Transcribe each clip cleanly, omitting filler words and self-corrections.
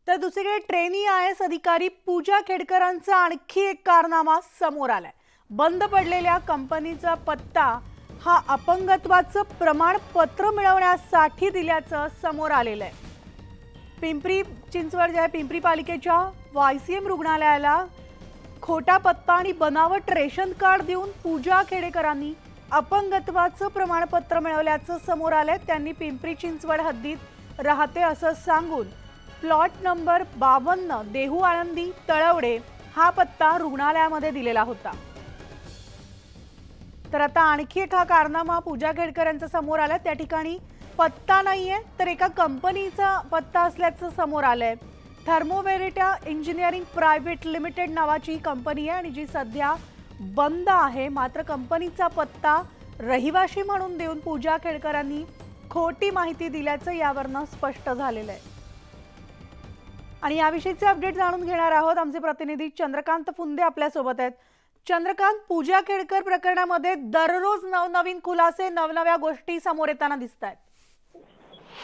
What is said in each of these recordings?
तर दुसरीकडे trainee IAS अधिकारी पूजा खेडकरांचा आणखी एक कारनामा समोर आलाय। बंद पडलेल्या कंपनीचा पत्ता हा अपंगत्वाचं प्रमाणपत्र मिळवण्यासाठी दिल्याचं समोर आलेलं आहे। पिंपरी चिंचवड पिंपरी पालिकेच्या YCM रुग्णालयाला खोटा पत्ता आणि बनावट रेशन कार्ड देऊन पूजा खेडकरांनी अपंगत्वाचं प्रमाणपत्र मिळवल्याचं समोर आलंय। त्यांनी पिंपरी चिंचवड हद्दीत राहते असं सांगून प्लॉट नंबर 52 देहू आळंदी तळवडे हा पत्ता रुग्णालयामध्ये दिलेला होता। तर आता आणखी एक कारनामा पूजा खेडकरांचा समोर आला। त्या ठिकाणी पत्ता नाहीये तर एका कंपनीचा पत्ता असल्याचं समोर आलंय। थर्मोवेरिटा इंजिनिअरिंग प्रायव्हेट लिमिटेड नावाची कंपनी आहे आणि जी सध्या बंद आहे। मात्र कंपनीचा पत्ता रहिवाशी म्हणून देऊन पूजा खेडकरांनी खोटी माहिती दिल्याचं यावरनं स्पष्ट झालेलं आहे। आणि याविषयीचे अपडेट जाणून घेणार आहोत। आमचे प्रतिनिधी चंद्रकांत फुंदे आपल्या सोबत आहेत। चंद्रकांत, पूजा खेडकर प्रकरणामध्ये दररोज नवनवीन खुलासे नवनव्या गोष्टी समोर येताना दिसतात।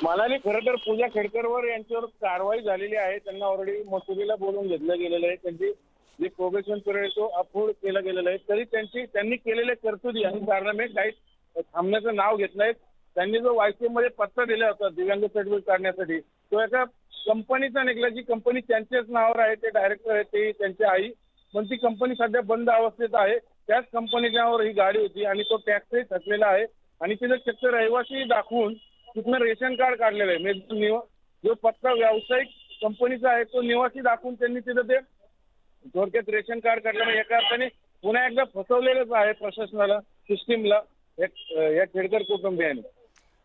मला खरं तर पूजा खेडकरवर यांच्यावर कारवाई झालेली आहे। त्यांना ऑलरेडी मसुरीला बोलून घेतलं गेलेलं आहे। त्यांची जे प्रोबेशन पिरियड तो अफोर्ड केला गेलेला आहे। तरी त्यांनी केलेले कर्तुत्व आणि कारनामे काही थांबण्याचं नाव घेत नाहीत। त्यांनी जो YCM मध्ये पत्ता दिला होता दिव्यांग सर्टिफिकेट काढण्यासाठी तो एका कंपनीचा निघाला। जी कंपनी त्यांच्याच नावावर आहे, ते डायरेक्टर आहेत, ते त्यांची आई, पण ती कंपनी सध्या बंद अवस्थेत आहे। त्याच कंपनीच्या नावावर ही गाडी होती आणि तो टॅक्सही थकलेला आहे आणि तिथे चक्क रहिवासी दाखवून तिथनं रेशन कार्ड काढलेलं आहे। म्हणजे जो पत्ता व्यावसायिक कंपनीचा आहे तो निवासी दाखवून त्यांनी तिथं ते थोडक्यात रेशन कार्ड काढल्यामुळे एका अर्थाने पुन्हा एकदा फसवलेलंच आहे प्रशासनाला, सिस्टीमला, या खेडकर कुटुंबियांनी।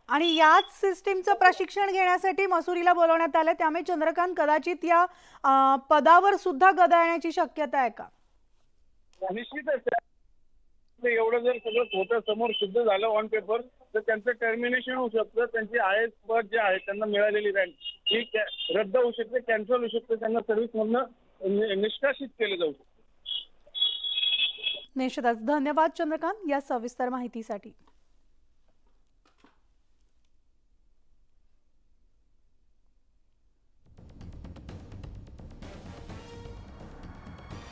आणि याच सिस्टीमचं प्रशिक्षण घेण्यासाठी मसुरीला बोलवण्यात आले। त्यामुळे चंद्रकांत, कदाचित या पदावर सुद्धा गदा येण्याची शक्यता आहे का? निश्चितच एवढं जर सगळं खोटं समोर सिद्ध झालं ऑन पेपर तर त्यांचं टर्मिनेशन होऊ शकतं। त्यांची IAS पद जे आहे त्यांना मिळालेली रँक ही रद्द होऊ शकते, कॅन्सल होऊ शकते, त्यांना सर्व्हिसमधनं निष्कासित केलं जाऊ शकतं। निश्चितच धन्यवाद चंद्रकांत या सविस्तर माहितीसाठी।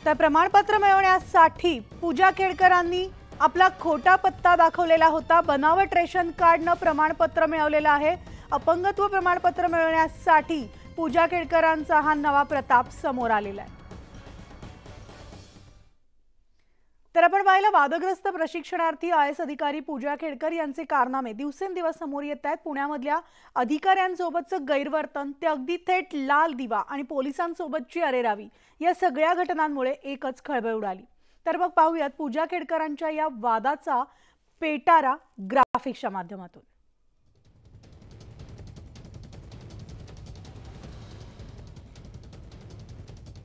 तर प्रमाणपत्र मिळवण्यासाठी पूजा खेडकरांनी आपला खोटा पत्ता दाखवलेला होता। बनावट रेशन कार्डनं प्रमाणपत्र मिळवलेलं आहे। अपंगत्व प्रमाणपत्र मिळवण्यासाठी पूजा खेडकरांचा हा नवा प्रताप समोर आलेला आहे। तर आपण पाहिलं, वादग्रस्त प्रशिक्षणार्थी IAS अधिकारी पूजा खेडकर यांचे कारनामे दिवसेंदिवस समोर येत आहेत। पुण्यामधल्या अधिकाऱ्यांसोबतचं गैरवर्तन ते अगदी थेट लाल दिवा आणि पोलिसांसोबतची अरेरावी या सगळ्या घटनांमुळे एकच खळबळ उडाली। तर मग पाहूयात पूजा खेडकरांच्या या वादाचा पेटारा ग्राफिक्सच्या माध्यमातून।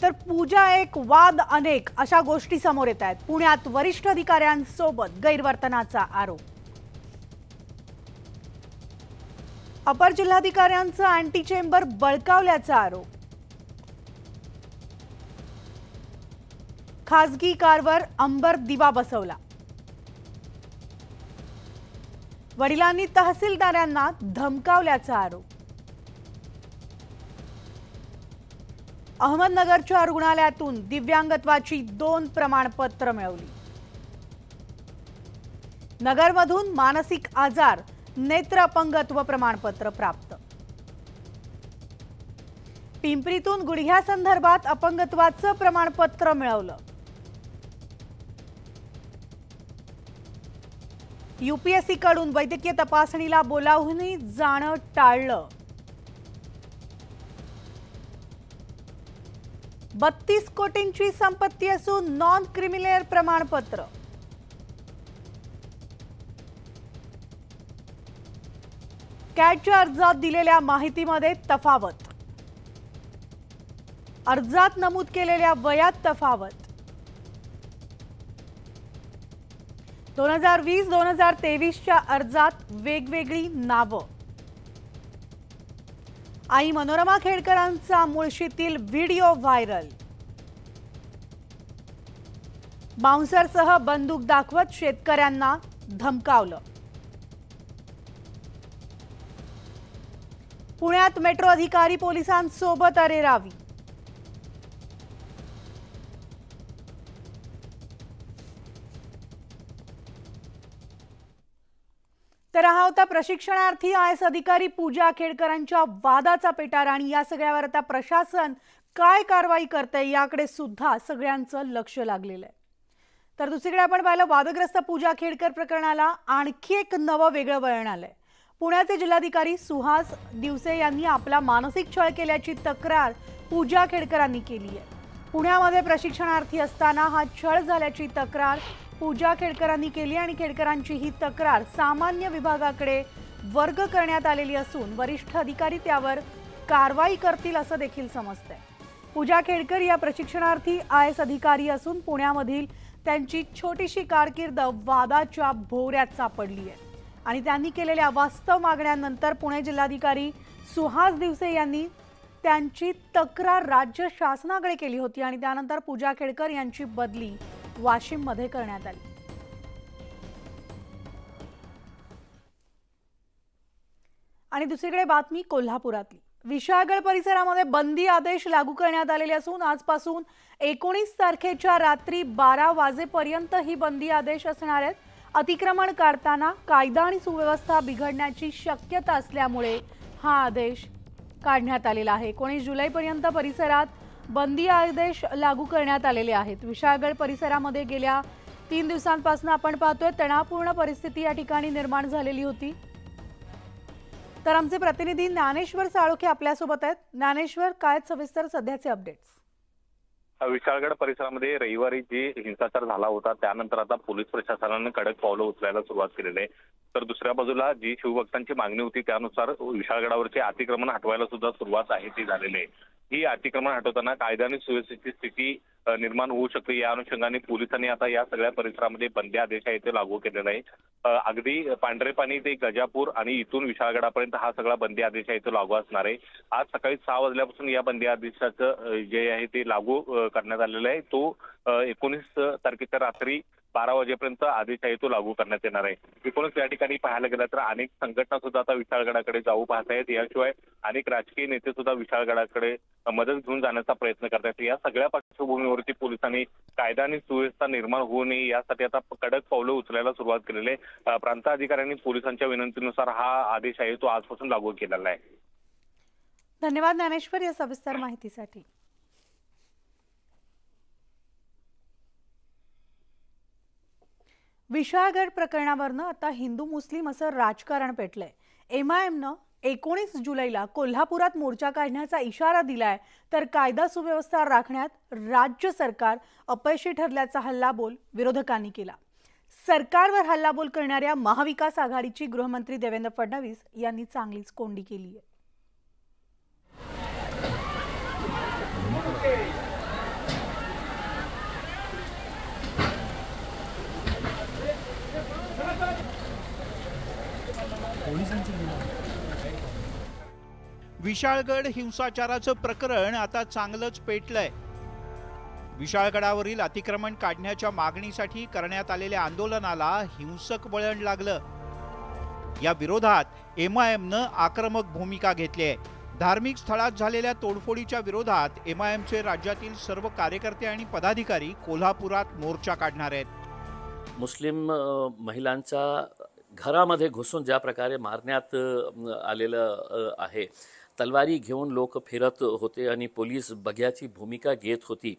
तर पूजा एक वाद अनेक अशा गोष्टी समोर येत आहेत। पुण्यात वरिष्ठ अधिकाऱ्यांसोबत गैरवर्तनाचा आरोप। अपर जिल्हाधिकाऱ्यांचं अँटी चेंबर बळकावल्याचा आरोप। खासगी कारवर अंबर दिवा बसवला। वडिलांनी तहसीलदारांना धमकावल्याचा आरोप। अहमदनगरच्या रुग्णालयातून दिव्यांगत्वाची 2 प्रमाणपत्र मिळवली। नगरमधून मानसिक आजार नेत्र अपंगत्व प्रमाणपत्र प्राप्त। पिंपरीतून गुडघ्यासंदर्भात अपंगत्वाचं प्रमाणपत्र मिळवलं। UPSC कडून वैद्यकीय तपासणीला बोलावूनही जाणं टाळलं। 32 कोटींची संपत्ती असून नॉन क्रिमिनल प्रमाणपत्र। कॅटच्या अर्जात दिलेल्या माहितीमध्ये तफावत। अर्जात नमूद केलेल्या वयात तफावत। 2020-2023च्या अर्जात वेगवेगळी नावं। आई मनोरमा खेडकरांचा मुळशीतील व्हिडिओ व्हायरल। बाउन्सरसह बंदूक दाखवत शेतकऱ्यांना धमकावलं। पुण्यात मेट्रो अधिकारी पोलिसांसोबत अरेरावी। तर हा होता प्रशिक्षणार्थी आयएस अधिकारी पूजा खेडकरांच्या वादाचा पेटार आणि या सगळ्यावर आता प्रशासन काय कारवाई करते याकडे सुद्धा सगळ्यांचं लक्ष लागलेलं आहे। तर दुसरीकडे आपण पाहिलं वादग्रस्त पूजा खेडकर प्रकरणाला आणखी एक नवं वेगळं वळण आलंय। पुण्याचे जिल्हाधिकारी सुहास दिवसे यांनी आपला मानसिक छळ केल्याची तक्रार पूजा खेडकरांनी केली आहे। पुण्यामध्ये प्रशिक्षणार्थी असताना हा छळ झाल्याची तक्रार पूजा खेडकरांनी केली आणि खेडकरांची ही तक्रार सामान्य विभागाकडे वर्ग करण्यात आलेली असून वरिष्ठ अधिकारी त्यावर कारवाई करतील असं देखील समजतंय। पूजा खेडकर या प्रशिक्षणार्थी आयएस अधिकारी असून पुण्यामधील त्यांची छोटीशी कारकीर्द वादाच्या भोवऱ्यात सापडली आहे आणि त्यांनी केलेल्या वास्तव मागण्यांनंतर पुणे जिल्हाधिकारी सुहास दिवसे यांनी त्यांची तक्रार राज्य शासनाकडे केली होती आणि त्यानंतर पूजा खेडकर यांची बदली वाशिममध्ये करण्यात आली। आणि दुसरीकडे बातमी कोल्हापुरातली। विशाळगड परिसरामध्ये बंदी आदेश लागू करण्यात आलेले असून आजपासून 19 तारखेच्या रात्री 12 वाजेपर्यंत ही बंदी आदेश असणार आहेत। अतिक्रमण काढताना कायदा आणि सुव्यवस्था बिघडण्याची शक्यता असल्यामुळे हा आदेश काढण्यात आलेला आहे। 19 जुलैपर्यंत परिसरात बंदी आदेश लागू करण्यात आलेले आहेत। विशाळगड परिसरामध्ये गेल्या 3 दिवसांपासून आपण पाहतोय तणावपूर्ण परिस्थिती या ठिकाणी निर्माण झालेली होती। तर आमचे प्रतिनिधी ज्ञानेश्वर साळोखे आपल्यासोबत आहेत। ज्ञानेश्वर, काय सविस्तर सध्याचे अपडेट्स? विशाळगड परिसरामध्ये रविवारी जे हिंसाचार झाला होता त्यानंतर आता पोलीस प्रशासनाने कडक पावलं उचलायला सुरुवात केलेली आहे। तर दुसऱ्या बाजूला जी शिवभक्तांची मागणी होती त्यानुसार विशाळगडावरचे अतिक्रमण हटवायला सुद्धा सुरुवात आहे ती झालेली आहे। ही अतिक्रमण हटवताना कायदा आणि सुव्यवस्थेची स्थिती निर्माण होऊ शकते या अनुषंगाने पोलिसांनी आता या सगळ्या परिसरामध्ये बंदी आदेश आहे ते लागू केलेला आहे। अगदी पांढरेपाणी ते गजापूर आणि इथून विशाळगडापर्यंत हा सगळा बंदी आदेश आहे तो लागू असणार आहे। आज सकाळी 6 वाजल्यापासून या बंदी आदेशाचं जे आहे ते लागू करण्यात आलेलं आहे। तो 19 तारखेच्या रात्री 12 वाजेपर्यंत आदेश आहे तो लागू करण्यात येणार आहे। एकूणच या ठिकाणी पाहायला गेलं तर अनेक संघटना सुद्धा आता विशाळगडाकडे जाऊ पाहत आहेत। याशिवाय अनेक राजकीय नेते सुद्धा विशाळगडाकडे मदत घेऊन जाण्याचा प्रयत्न करत आहेत। या सगळ्या पार्श्वभूमीवरती पोलिसांनी कायदा आणि सुव्यवस्था निर्माण होऊ नये यासाठी आता कडक पावलं उचलायला सुरुवात केलेली आहे। प्रांत अधिकाऱ्यांनी पोलिसांच्या विनंतीनुसार हा आदेश आहे तो आजपासून लागू केलेला आहे। धन्यवाद ज्ञानेश्वर या सविस्तर माहितीसाठी। विशाळगड प्रकरणावरनं आता हिंदू मुस्लिम असं राजकारण पेटलंय। एमआयएमनं 19 जुलैला कोल्हापुरात मोर्चा काढण्याचा इशारा दिलाय तर कायदा सुव्यवस्था राखण्यात राज्य सरकार अपयशी ठरल्याचा हल्लाबोल विरोधकांनी केला। सरकारवर हल्लाबोल करणाऱ्या महाविकास आघाडीची गृहमंत्री देवेंद्र फडणवीस यांनी चांगलीच कोंडी केली आहे। विशाळगड हिंसाचाराचं प्रकरण आता चांगलंच पेटलंय। विशाळगडावरील अतिक्रमण काढण्याच्या मागणीसाठी करण्यात आलेल्या आंदोलनाला हिंसक वळण लागलं। या विरोधात एमआयएमनं आक्रमक भूमिका घेतली आहे। धार्मिक स्थळात झालेल्या तोडफोडीच्या विरोधात एमआयएमचे राज्यातील सर्व कार्यकर्ते आणि पदाधिकारी कोल्हापुरात मोर्चा काढणार आहेत। मुस्लिम महिलांचा घरामध्ये घुसून ज्या प्रकारे मारण्यात आलेलं आहे, तलवारी घेऊन लोक फिरत होते आणि पोलीस बघ्याची भूमिका घेत होती,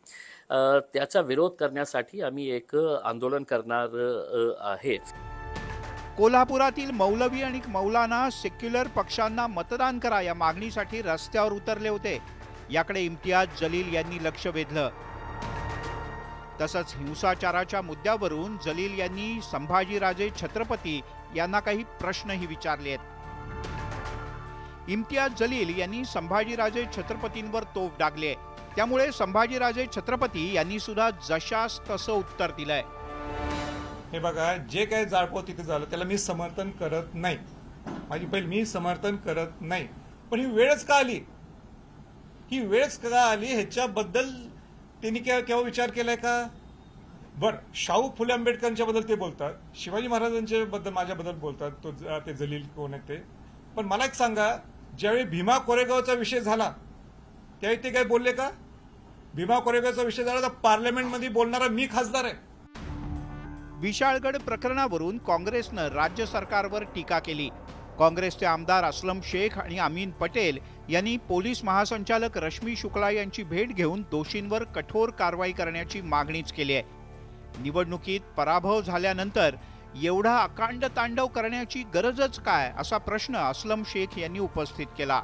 त्याचा विरोध करण्यासाठी आम्ही एक आंदोलन करणार आहे। कोल्हापुरातील मौलवी आणि मौलाना सेक्युलर पक्षांना मतदान करा या मागणीसाठी रस्त्यावर उतरले होते। याकडे इम्तियाज जलील यांनी लक्ष वेधलं। तसंच हिंसाचाराच्या मुद्द्यावरून जलील यांनी संभाजीराजे छत्रपती यांना काही प्रश्नही विचारले आहेत। इम्तियाज जलील यांनी संभाजीराजे छत्रपतींवर तोफ डागले, त्यामुळे संभाजीराजे छत्रपती यांनी सुद्धा जशास तसं उत्तर दिलंय। हे बघा, जे काही जाळपोळ तिथे झालं त्याला मी समर्थन करत नाही, माझी पहिली मी समर्थन करत नाही। पण ही वेळच का आली, ही वेळच का आली ह्याच्याबद्दल त्यांनी केव्हा विचार केलाय का? बर, शाहू फुले आंबेडकरांच्या बद्दल ते बोलतात, शिवाजी महाराजांच्या बद्दल माझ्याबद्दल बोलतात, ते जलील कोण आहे ते। पण मला एक सांगा, ज्यावेळी भीमा कोरेगावचा विषय झाला त्यावेळी ते काय बोलले का? भीमा कोरेगावचा विषय झाला तर पार्लमेंटमध्ये बोलणारा मी खासदार आहे. विशाळगड प्रकरणावरून काँग्रेसनं राज्य सरकारवर टीका केली. काँग्रेसचे आमदार असलम शेख आणि अमीन पटेल यांनी पोलीस महासंचालक रश्मी शुक्ला यांची भेट घेऊन दोषींवर कठोर कारवाई करण्याची मागणीच केली आहे. निवडणुकीत पराभव झाल्यानंतर एवढा अकांड तांडव करण्याची गरजच काय असा प्रश्न असलम शेख यांनी उपस्थित केला.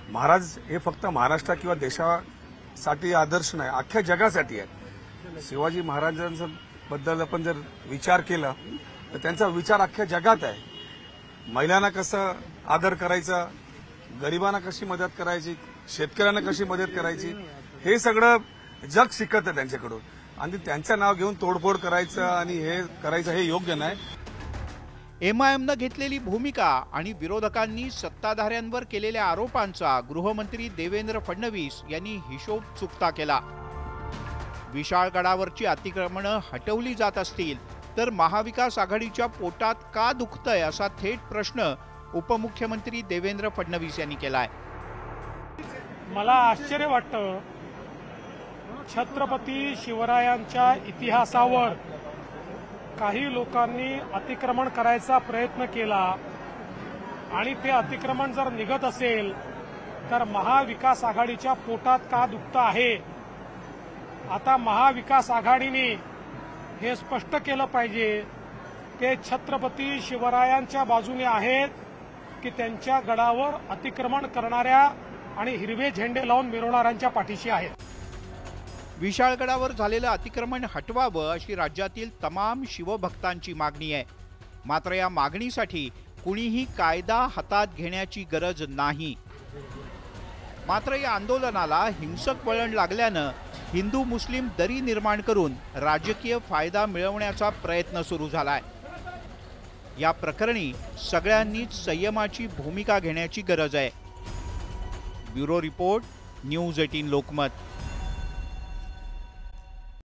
महाराज हे फक्त महाराष्ट्र किंवा देशासाठी आदर्श नाही, अख्ख्या जगासाठी आहे. शिवाजी महाराजांचा बद्दल आपण जर विचार केला तर त्यांचा विचार अख्ख्या जगात आहे. महिलांना कसं आदर करायचा, गरिबांना कशी मदत करायची, शेतकऱ्यांना कशी मदत करायची, हे सगळं जग शिकत आहे त्यांच्याकडून. आणि त्यांचं नाव घेऊन तोडफोड करायचं आणि हे करायचं हे योग्य नाही. एमआयएमनं घेतलेली भूमिका आणि विरोधकांनी सत्ताधाऱ्यांवर केलेल्या आरोपांचा गृहमंत्री देवेंद्र फडणवीस यांनी हिशोब चुकता केला. विशाळगडावरची अतिक्रमणं हटवली जात असतील तर महाविकास आघाडीच्या पोटात का दुखतंय असा थेट प्रश्न उपमुख्यमंत्री देवेंद्र फडणवीस यांनी केलाय. मला आश्चर्य वाटतं, छत्रपती शिवरायांच्या इतिहासावर काही लोकांनी अतिक्रमण करायचा प्रयत्न केला आणि ते अतिक्रमण जर निघत असेल तर महाविकास आघाडीच्या पोटात का दुखतं आहे. आता महाविकास आघाडीने हे स्पष्ट केलं पाहिजे, ते छत्रपती शिवरायांच्या बाजूने आहेत की त्यांच्या गडावर अतिक्रमण करणाऱ्या आणि हिरवे झेंडे लावून मिरवणाऱ्यांच्या पाठीशी आहेत. विशाळगडावर झालेलं अतिक्रमण हटवावं अशी राज्यातील तमाम शिवभक्तांची मागणी आहे. मात्र या मागणीसाठी कुणीही कायदा हातात घेण्याची गरज नाही. मात्र या आंदोलनाला हिंसक वळण लागल्यानं हिंदू मुस्लिम दरी निर्माण करून राजकीय फायदा मिळवण्याचा प्रयत्न सुरू झालाय. या प्रकरणी सगळ्यांनीच संयमाची भूमिका घेण्याची गरज आहे. Bureau report, news 18 Lokmat.